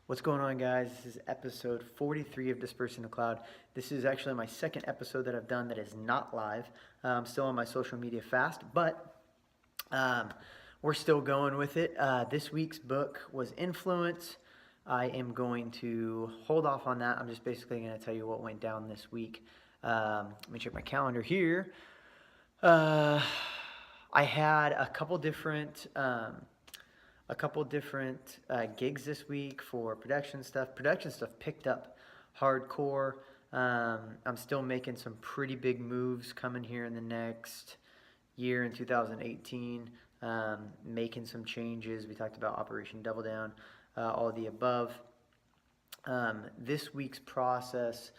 What's going on, guys? This is episode 43 of Dispersing the Cloud. This is actually my second episode that I've done that is not live. I'm still on my social media fast, but we're still going with it. This week's book was Influence. I am going to hold off on that. I'm just basically going to tell you what went down this week. Let me check my calendar here. I had a couple different gigs this week for production stuff. Production stuff picked up hardcore. I'm still making some pretty big moves coming here in the next year in 2018. Making some changes. We talked about Operation Double Down, all of the above. This week's process,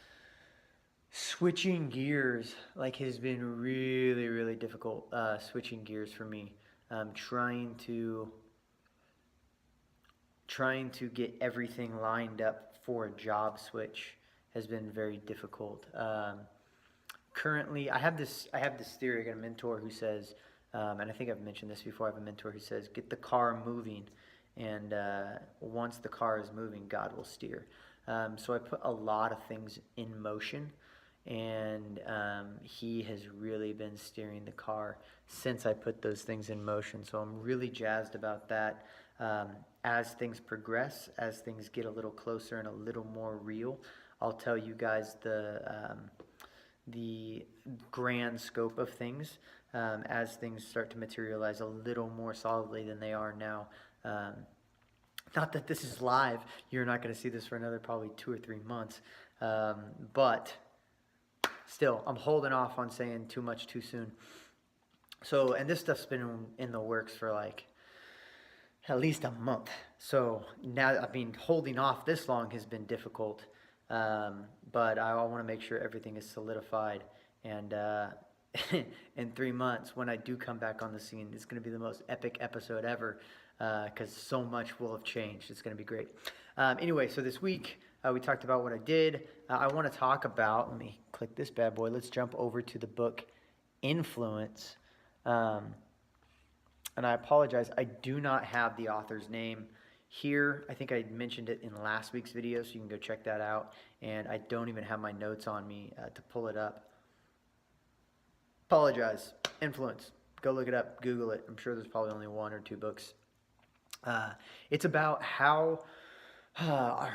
switching gears, has been really, really difficult. Switching gears for me. Trying to get everything lined up for a job switch has been very difficult. Currently, I have this theory. I got a mentor who says, and I think I've mentioned this before. I have a mentor who says, get the car moving, and once the car is moving, God will steer. So I put a lot of things in motion, and he has really been steering the car since I put those things in motion. So I'm really jazzed about that. As things progress, as things get a little closer and a little more real, I'll tell you guys the grand scope of things as things start to materialize a little more solidly than they are now. Not that this is live. You're not going to see this for another probably 2 or 3 months. But still, I'm holding off on saying too much too soon. So, and this stuff's been in the works for at least a month. So now, holding off this long has been difficult. But I want to make sure everything is solidified. And in 3 months, when I do come back on the scene, it's going to be the most epic episode ever because so much will have changed. It's going to be great. Anyway, so this week we talked about what I did. I want to talk about, let me click this bad boy. Let's jump over to the book Influence. And I apologize, I do not have the author's name here. I think I mentioned it in last week's video, so you can go check that out. And I don't even have my notes on me to pull it up. Apologize. Influence. Go look it up. Google it. I'm sure there's probably only 1 or 2 books. It's about how...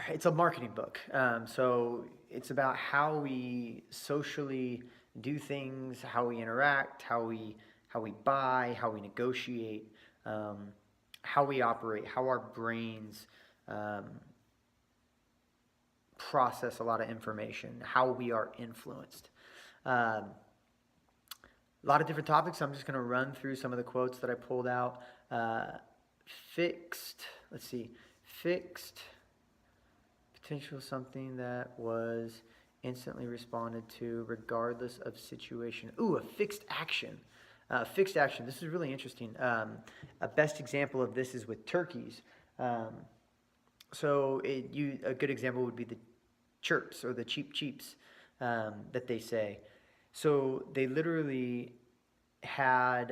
it's a marketing book. So it's about how we socially do things, how we interact, how we buy, how we negotiate, how we operate, how our brains process a lot of information, how we are influenced. A lot of different topics. I'm just going to run through some of the quotes that I pulled out. Fixed potential, something that was instantly responded to regardless of situation. Ooh, a fixed action. Fixed action. This is really interesting. A best example of this is with turkeys. So a good example would be the chirps or the cheep cheeps that they say. So they literally had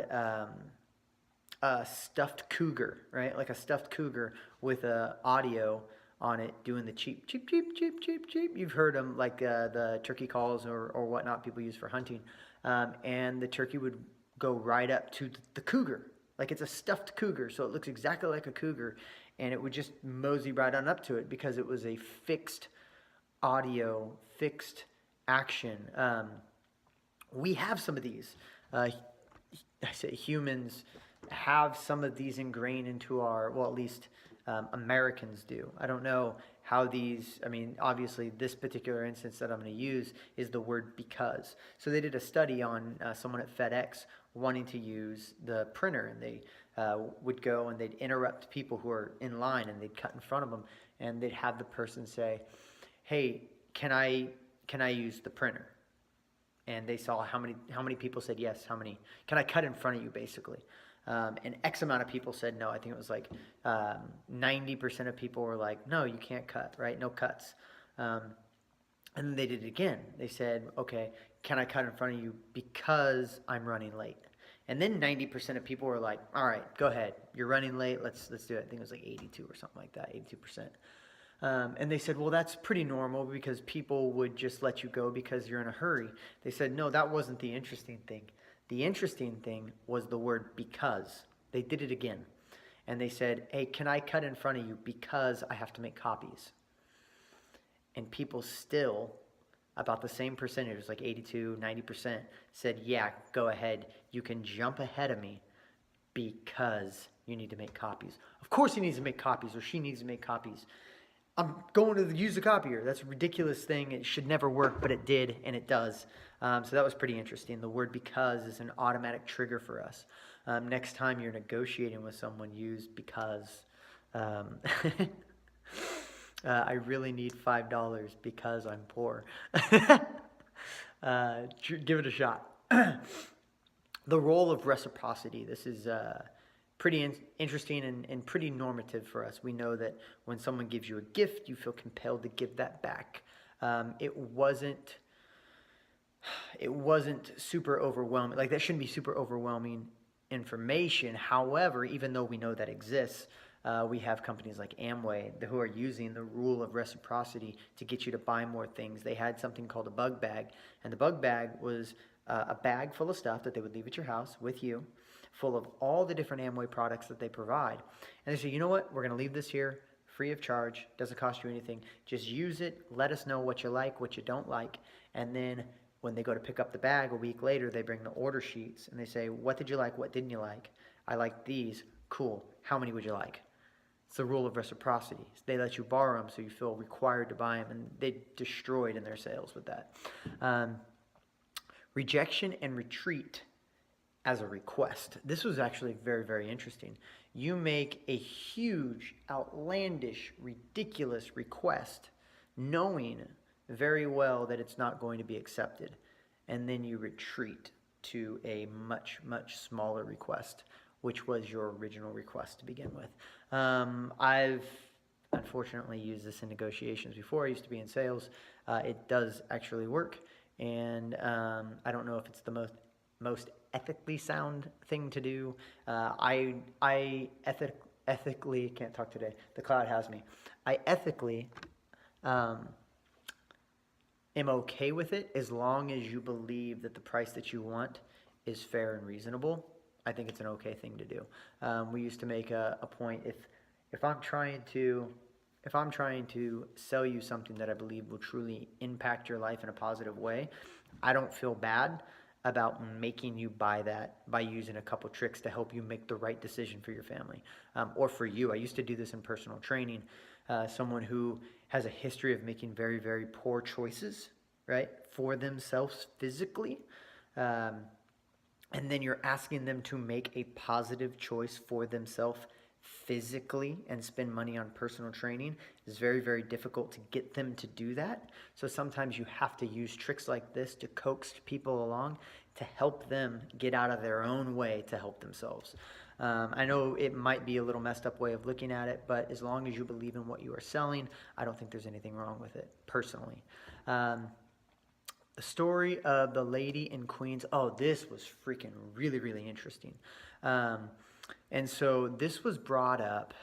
a stuffed cougar, right? Like a stuffed cougar with a audio on it doing the cheep, cheep, cheep, cheep, cheep, cheep. You've heard them, like the turkey calls or whatnot people use for hunting. And the turkey would go right up to the cougar. Like it's a stuffed cougar, so it looks exactly like a cougar. And it would just mosey right on up to it because it was a fixed audio, fixed action. We have some of these. I say humans have some of these ingrained into our, well, at least Americans do. I don't know how these, obviously this particular instance that I'm going to use is the word because. So they did a study on someone at FedEx wanting to use the printer, and they would go and they'd interrupt people who are in line, and they'd cut in front of them, and they'd have the person say, hey, can I use the printer? And they saw how many people said yes, how many, can I cut in front of you, basically. And X amount of people said no. I think it was 90% of people were like, no, you can't cut, right? No cuts. And then they did it again. They said, okay, can I cut in front of you because I'm running late? And then 90% of people were like, all right, go ahead. You're running late. Let's do it. I think it was 82 or something like that, 82%. And they said, well, that's pretty normal because people would just let you go because you're in a hurry. They said, no, that wasn't the interesting thing. The interesting thing was the word because. They did it again. And they said, hey, can I cut in front of you because I have to make copies? And people still, about the same percentage, like 82, 90%, said, yeah, go ahead. You can jump ahead of me because you need to make copies. Of course he needs to make copies, or she needs to make copies. I'm going to use the copier. That's a ridiculous thing. It should never work, but it did, and it does. So that was pretty interesting. The word because is an automatic trigger for us. Next time you're negotiating with someone, use because. I really need $5 because I'm poor. Give it a shot. The role of reciprocity. This is pretty interesting and pretty normative for us. We know that when someone gives you a gift, you feel compelled to give that back. It wasn't super overwhelming. Like, that shouldn't be super overwhelming information. However, even though we know that exists, we have companies like Amway who are using the rule of reciprocity to get you to buy more things. They had something called a bug bag, and the bug bag was a bag full of stuff that they would leave at your house with you, full of all the different Amway products that they provide. And they say, you know what, we're going to leave this here free of charge, doesn't cost you anything. Just use it, let us know what you like, what you don't like, and then when they go to pick up the bag a week later, they bring the order sheets, and they say, what did you like, what didn't you like? I like these. Cool. How many would you like? It's the rule of reciprocity. They let you borrow them, so you feel required to buy them, and they destroyed in their sales with that. Rejection and retreat as a request. This was actually very, very interesting. You make a huge, outlandish, ridiculous request, knowing very well that it's not going to be accepted, and then you retreat to a much, much smaller request, which was your original request to begin with. I've unfortunately used this in negotiations before. I used to be in sales. It does actually work, and I don't know if it's the most ethically sound thing to do. I ethically can't talk today. The cloud has me. I ethically am okay with it as long as you believe that the price that you want is fair and reasonable. I think it's an okay thing to do. We used to make a point, if I'm trying to sell you something that I believe will truly impact your life in a positive way, I don't feel bad about making you buy that by using a couple tricks to help you make the right decision for your family, or for you. I used to do this in personal training. Someone who has a history of making very, very poor choices, right, for themselves physically, and then you're asking them to make a positive choice for themselves physically and spend money on personal training. It's very, very difficult to get them to do that. So sometimes you have to use tricks like this to coax people along to help them get out of their own way to help themselves. I know it might be a little messed up way of looking at it, but as long as you believe in what you are selling, I don't think there's anything wrong with it, personally. The story of the lady in Queens. Oh, this was freaking really, really interesting. And so this was brought up.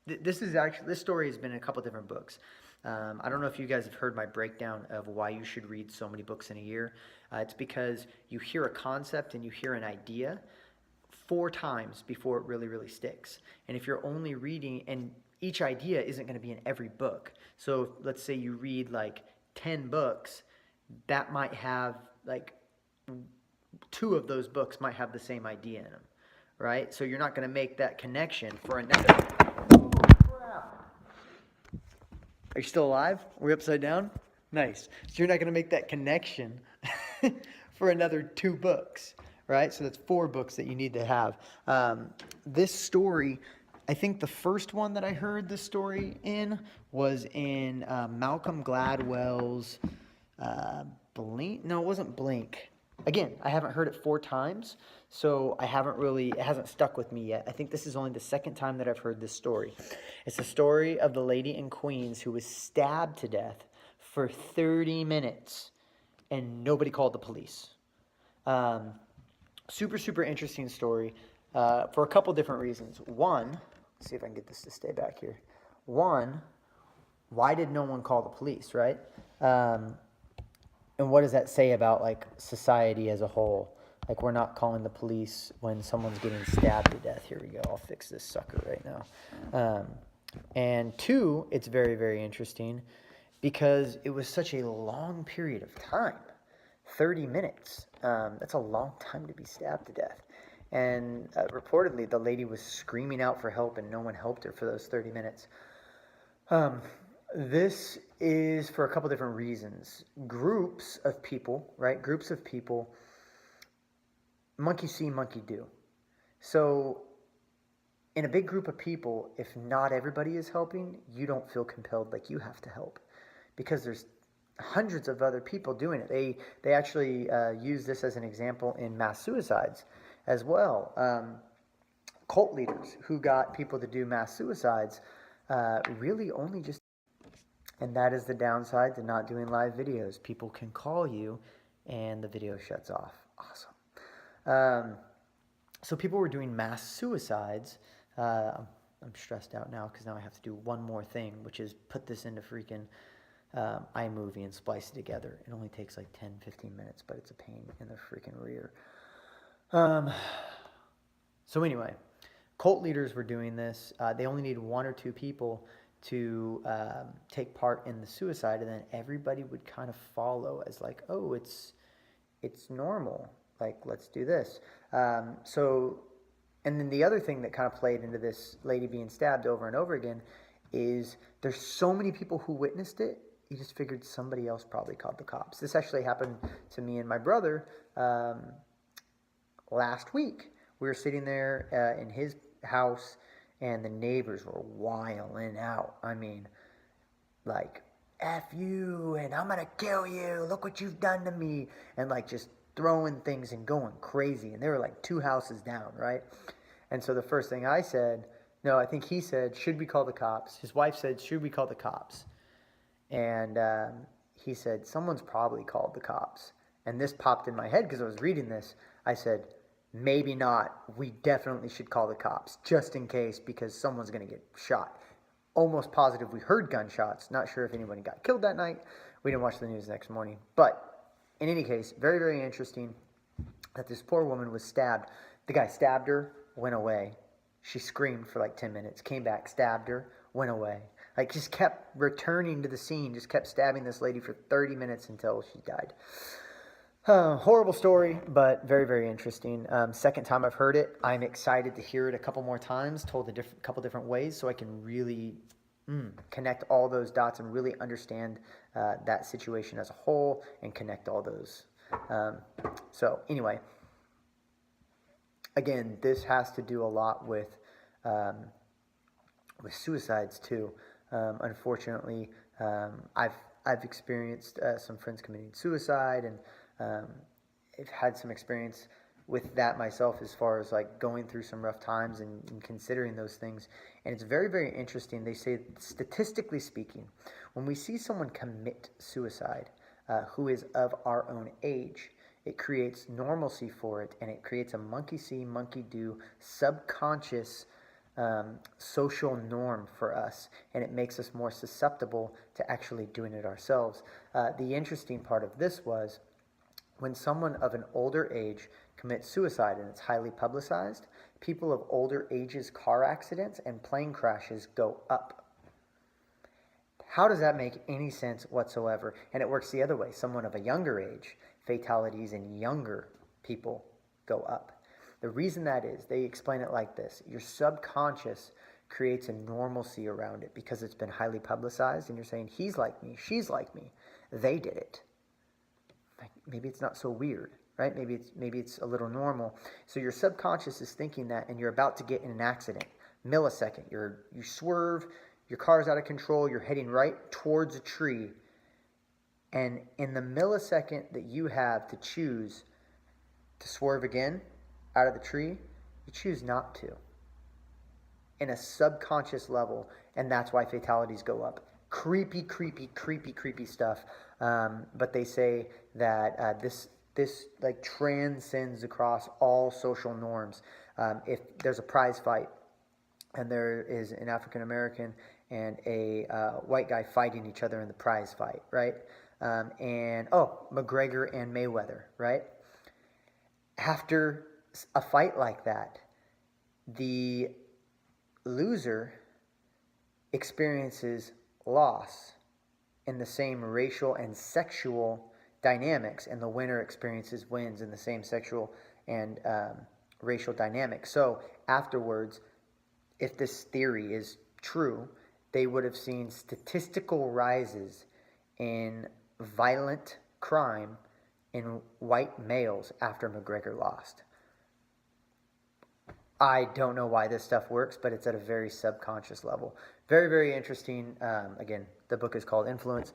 This story has been in a couple different books. I don't know if you guys have heard my breakdown of why you should read so many books in a year. It's because you hear a concept and you hear an idea 4 times before it really, really sticks. And if you're only reading, and each idea isn't going to be in every book. So let's say you read like 10 books, that might have like 2 of those books might have the same idea in them, right? So you're not going to make that connection for another. Crap. Are you still alive? We're upside down? Nice. So you're not going to make that connection for another 2 books, right? So that's 4 books that you need to have. This story, I think the first one that I heard this story in was in Malcolm Gladwell's Blink. No, it wasn't Blink. Again, I haven't heard it 4 times, so it hasn't stuck with me yet. I think this is only the second time that I've heard this story. It's the story of the lady in Queens who was stabbed to death for 30 minutes, and nobody called the police. Super, super interesting story for a couple different reasons. One, let's see if I can get this to stay back here. one, why did no one call the police, right? And what does that say about like society as a whole? Like, we're not calling the police when someone's getting stabbed to death. Here we go. I'll fix this sucker right now. And two, it's very, very interesting because it was such a long period of time. 30 minutes. That's a long time to be stabbed to death. And reportedly, the lady was screaming out for help and no one helped her for those 30 minutes. This is for a couple different reasons. Groups of people, right? Groups of people, monkey see, monkey do. So in a big group of people, if not everybody is helping, you don't feel compelled like you have to help because there's hundreds of other people doing it. They actually use this as an example in mass suicides as well. Cult leaders who got people to do mass suicides really only just... And that is the downside to not doing live videos. People can call you and the video shuts off. Awesome. So people were doing mass suicides. I'm stressed out now because now I have to do one more thing, which is put this into freaking iMovie and splice it together. It only takes like 10, 15 minutes, but it's a pain in the freaking rear. So anyway, cult leaders were doing this. They only needed one or two people to take part in the suicide, and then everybody would kind of follow as like, oh, it's normal. Like, let's do this. And then the other thing that kind of played into this lady being stabbed over and over again is there's so many people who witnessed it, you just figured somebody else probably called the cops. This actually happened to me and my brother last week. We were sitting there in his house, and the neighbors were wiling out. I mean, like, F you, and I'm going to kill you. Look what you've done to me. And, like, just throwing things and going crazy. And they were, like, 2 houses down, right? And so the first thing I said, no, I think he said, should we call the cops? His wife said, should we call the cops? And he said, someone's probably called the cops. And this popped in my head because I was reading this. I said, maybe not. We definitely should call the cops just in case, because someone's going to get shot. Almost positive we heard gunshots. Not sure if anybody got killed that night. We didn't watch the news the next morning. But in any case, very, very interesting that this poor woman was stabbed. The guy stabbed her, went away. She screamed for like 10 minutes, came back, stabbed her, went away. Like, just kept returning to the scene, just kept stabbing this lady for 30 minutes until she died. Horrible story, but very, very interesting. Second time I've heard it. I'm excited to hear it a couple more times, told a couple different ways, so I can really connect all those dots and really understand that situation as a whole and connect all those. So anyway, again, this has to do a lot with suicides too. Unfortunately, I've experienced some friends committing suicide, and I've had some experience with that myself as far as like going through some rough times and considering those things. And it's very, very interesting. They say, statistically speaking, when we see someone commit suicide who is of our own age, it creates normalcy for it, and it creates a monkey see, monkey do subconscious social norm for us, and it makes us more susceptible to actually doing it ourselves. The interesting part of this was when someone of an older age commits suicide and it's highly publicized, people of older ages' car accidents and plane crashes go up. How does that make any sense whatsoever? And it works the other way. Someone of a younger age, fatalities in younger people go up. The reason that is, they explain it like this. Your subconscious creates a normalcy around it because it's been highly publicized, and you're saying, he's like me, she's like me, they did it. Like, maybe it's not so weird, right? Maybe it's a little normal. So your subconscious is thinking that, and you're about to get in an accident. Millisecond, you swerve, your car's out of control, you're heading right towards a tree, and in the millisecond that you have to choose to swerve again out of the tree, you choose not to. In a subconscious level, and that's why fatalities go up. Creepy, creepy, creepy, creepy stuff. But they say that this like transcends across all social norms. If there's a prize fight and there is an African American and a white guy fighting each other in the prize fight, right? And McGregor and Mayweather, right? After a fight like that, the loser experiences loss in the same racial and sexual dynamics, and the winner experiences wins in the same sexual and racial dynamics. So afterwards, if this theory is true, they would have seen statistical rises in violent crime in white males after McGregor lost. I don't know why this stuff works, but it's at a very subconscious level. Very, very interesting. Again, the book is called Influence.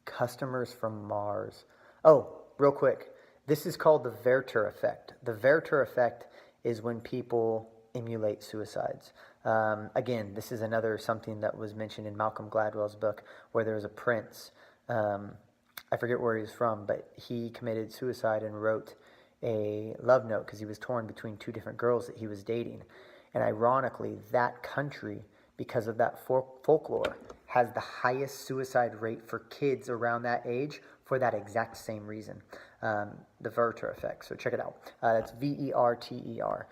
Customers from Mars. Oh, real quick. This is called the Werther effect. The Werther effect is when people emulate suicides. Again, this is another something that was mentioned in Malcolm Gladwell's book, where there was a prince. I forget where he was from, but he committed suicide and wrote a love note because he was torn between two different girls that he was dating. And ironically, that country, because of that folklore, has the highest suicide rate for kids around that age for that exact same reason, the Werther effect. So check it out. That's Verter.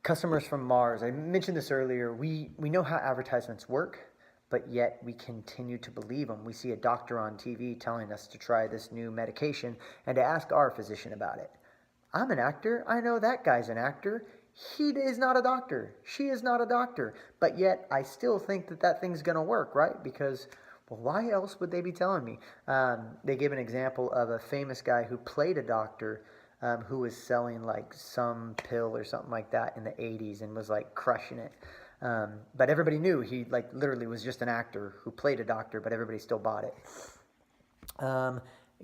Customers from Mars. I mentioned this earlier. We know how advertisements work, but yet we continue to believe them. We see a doctor on TV telling us to try this new medication and to ask our physician about it. I'm an actor. I know that guy's an actor. He is not a doctor. She is not a doctor. But yet I still think that thing's going to work, right? Because, well, why else would they be telling me? They gave an example of a famous guy who played a doctor who was selling like some pill or something like that in the 80s and was like crushing it. But everybody knew he like literally was just an actor who played a doctor, but everybody still bought it.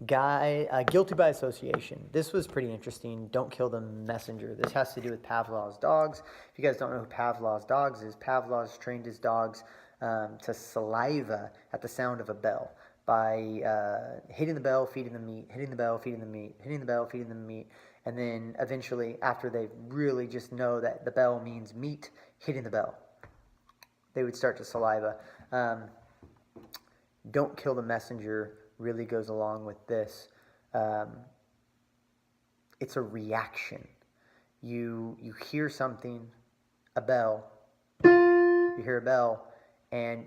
Guilty by association. This was pretty interesting. Don't kill the messenger. This has to do with Pavlov's dogs. If you guys don't know who Pavlov's dogs is, Pavlov's trained his dogs to saliva at the sound of a bell by hitting the bell, feeding them meat, hitting the bell, feeding them meat, hitting the bell, feeding them meat, and then eventually, after they really just know that the bell means meat, hitting the bell, they would start to saliva. Don't kill the messenger really goes along with this. It's a reaction. You hear something, a bell, you hear a bell, and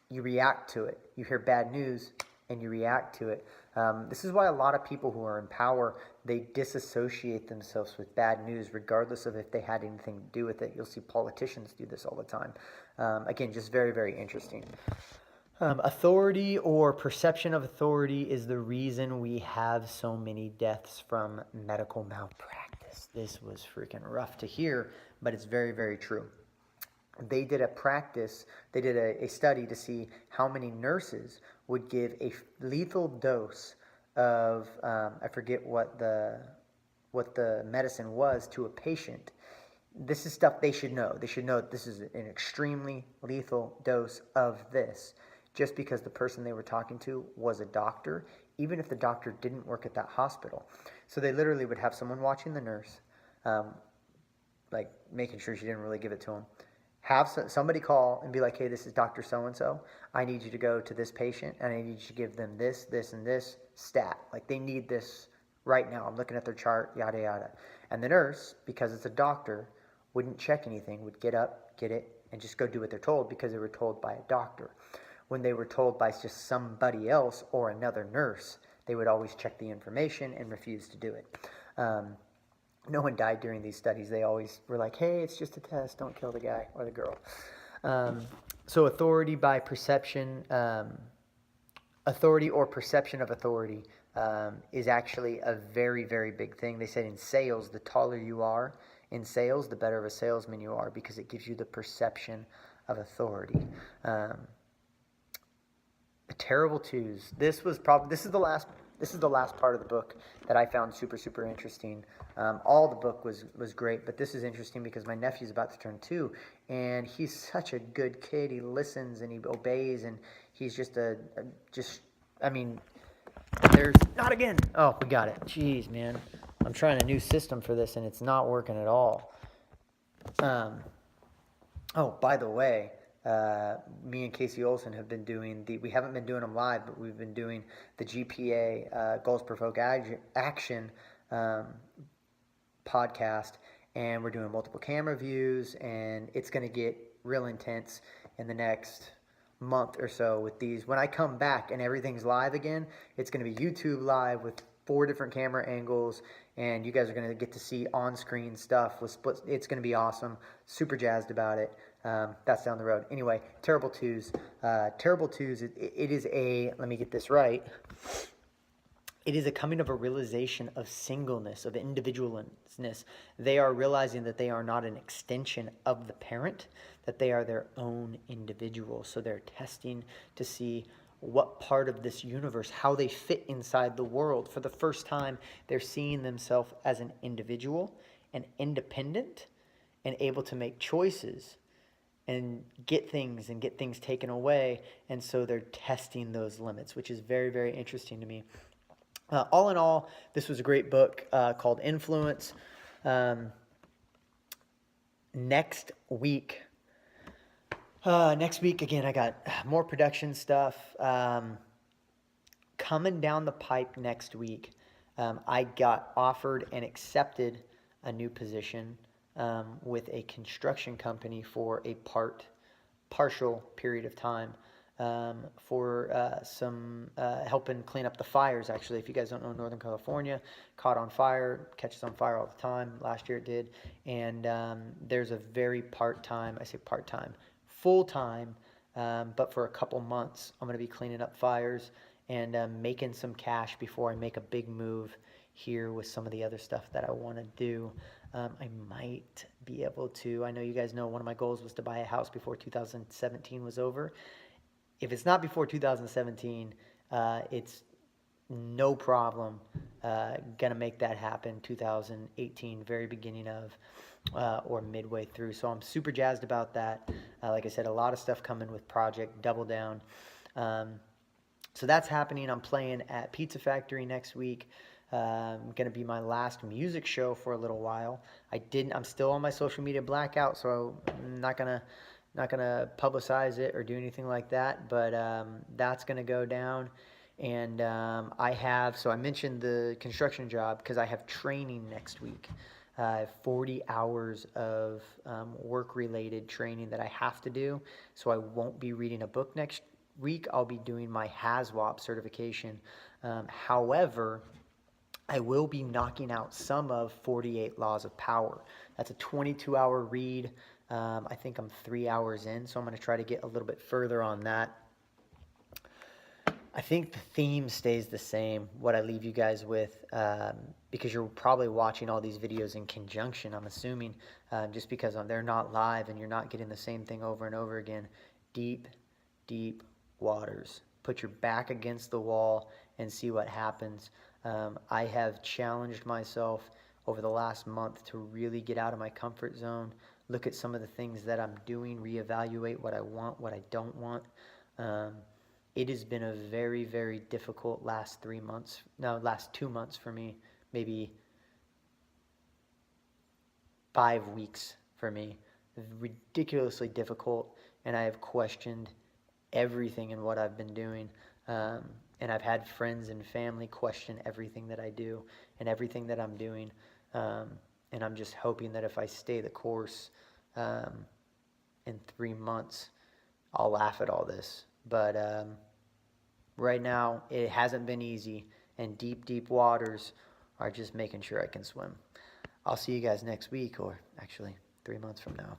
you react to it. You hear bad news, and you react to it. This is why a lot of people who are in power, they disassociate themselves with bad news, regardless of if they had anything to do with it. You'll see politicians do this all the time. Again, just very, very interesting. Authority or perception of authority is the reason we have so many deaths from medical malpractice. This was freaking rough to hear, but it's very, very true. They did a study to see how many nurses would give a lethal dose of, I forget what the medicine was, to a patient. This is stuff they should know. They should know that this is an extremely lethal dose of this. Just because the person they were talking to was a doctor, even if the doctor didn't work at that hospital. So they literally would have someone watching the nurse, like making sure she didn't really give it to him. Have somebody call and be like, hey, this is Dr. So-and-so. I need you to go to this patient, and I need you to give them this, this, and this stat. Like, they need this right now. I'm looking at their chart, yada, yada. And the nurse, because it's a doctor, wouldn't check anything, would get up, get it, and just go do what they're told because they were told by a doctor. When they were told by just somebody else or another nurse, they would always check the information and refuse to do it. No one died during these studies. They always were like, hey, it's just a test. Don't kill the guy or the girl. So authority by perception, authority or perception of authority is actually a very, very big thing. They said in sales, the taller you are in sales, the better of a salesman you are because it gives you the perception of authority. The Terrible Twos. This is the last part of the book that I found super, super interesting. All the book was great, but this is interesting because my nephew's about to turn 2, and he's such a good kid. He listens and he obeys, and he's just there's not again. Oh, we got it. Jeez, man. I'm trying a new system for this, and it's not working at all. Um, oh, by the way, me and Casey Olson have been doing we haven't been doing them live, but we've been doing the GPA, Goals Provoke Action um, podcast, and we're doing multiple camera views, and it's going to get real intense in the next month or so with these. When I come back and everything's live again, it's going to be YouTube live with 4 different camera angles, and you guys are going to get to see on-screen stuff with split. It's going to be awesome. Super jazzed about it. That's down the road. Anyway, Terrible Twos. Terrible Twos, it is a, let me get this right, it is a coming of a realization of singleness, of individualness. They are realizing that they are not an extension of the parent, that they are their own individual. So they're testing to see what part of this universe, how they fit inside the world. For the first time, they're seeing themselves as an individual and independent and able to make choices and get things taken away. And so they're testing those limits, which is very, very interesting to me. All in all, this was a great book called Influence. Next week, again, I got more production stuff coming down the pipe next week. I got offered and accepted a new position with a construction company for a partial period of time. For some helping clean up the fires. Actually, if you guys don't know, Northern California caught on fire, catches on fire all the time. Last year it did. And there's a very part-time, I say part-time, full-time, but for a couple months, I'm going to be cleaning up fires and making some cash before I make a big move here with some of the other stuff that I want to do. I might be able to, I know you guys know one of my goals was to buy a house before 2017 was over. If it's not before 2017, it's no problem going to make that happen 2018, very beginning of or midway through. So I'm super jazzed about that. Like I said, a lot of stuff coming with Project Double Down. So that's happening. I'm playing at Pizza Factory next week. Going to be my last music show for a little while. I'm still on my social media blackout, so I'm not gonna publicize it or do anything like that, but that's going to go down. And so I mentioned the construction job because I have training next week. I have 40 hours of work-related training that I have to do, so I won't be reading a book next week. I'll be doing my HAZWOP certification. However, I will be knocking out some of 48 Laws of Power. That's a 22-hour read. I think I'm 3 hours in, so I'm going to try to get a little bit further on that. I think the theme stays the same, what I leave you guys with, because you're probably watching all these videos in conjunction, I'm assuming, just because they're not live and you're not getting the same thing over and over again. Deep, deep waters. Put your back against the wall and see what happens. I have challenged myself over the last month to really get out of my comfort zone, look at some of the things that I'm doing, reevaluate what I want, what I don't want. It has been a very, very difficult last 2 months for me, maybe 5 weeks for me. Ridiculously difficult, and I have questioned everything in what I've been doing. And I've had friends and family question everything that I do and everything that I'm doing. And I'm just hoping that if I stay the course in 3 months, I'll laugh at all this. But right now, it hasn't been easy. And deep, deep waters are just making sure I can swim. I'll see you guys next week, or actually 3 months from now.